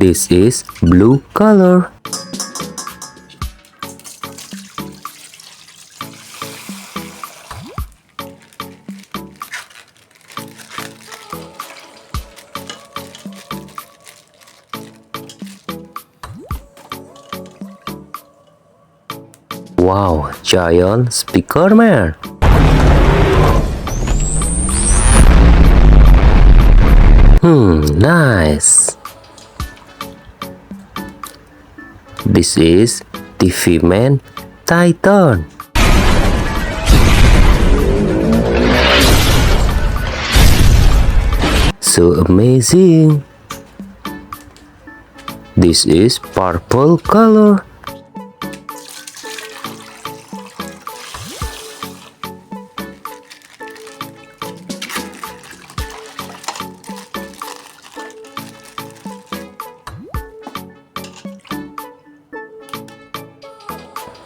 This is blue color. Wow, giant speaker man. Nice. This is TV Man Titan. So amazing. This is purple color.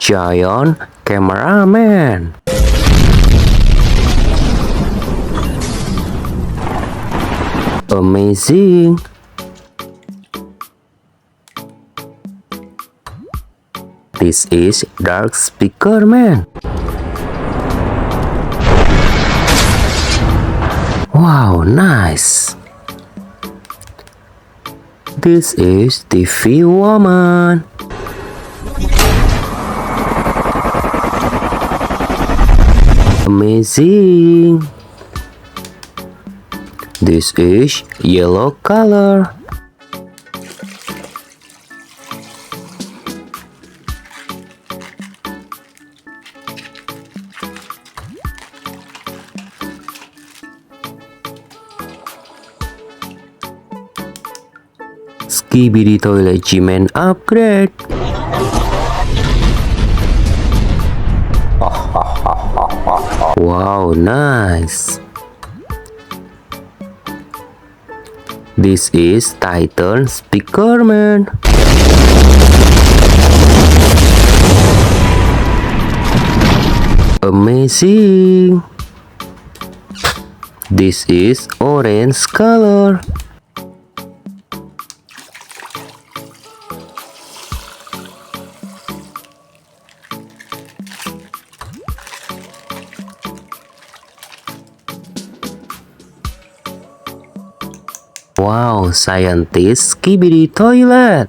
Giant cameraman. Amazing. This is dark speaker man. Wow, nice. This is TV woman. Amazing. This is yellow color. Skibidi Toilet G-Man upgrade. Wow, nice. This is Titan speaker man. Amazing. This is orange color. Wow, scientist Skibidi Toilet.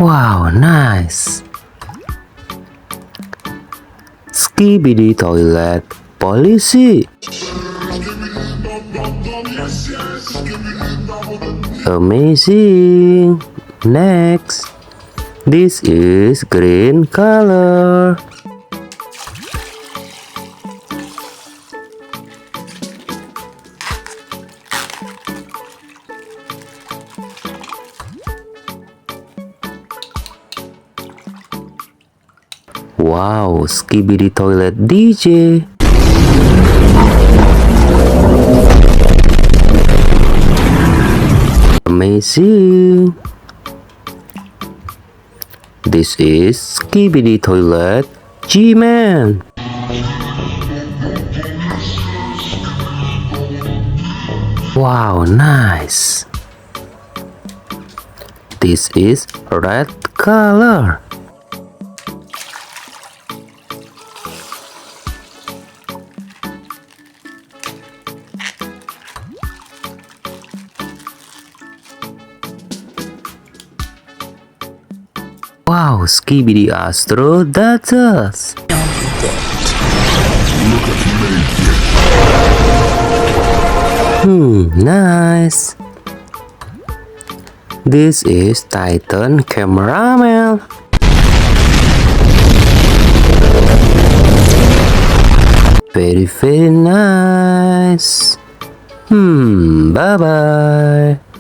Wow, nice. Skibidi Toilet Polisi. Amazing. Next, this is green color. Wow, Skibidi Toilet DJ. Amazing. This is Skibidi Toilet G-Man. Wow, nice. This is red color. Wow, Skibidi Astro Datas. Nice. This is Titan Cameraman. Very nice. Bye bye.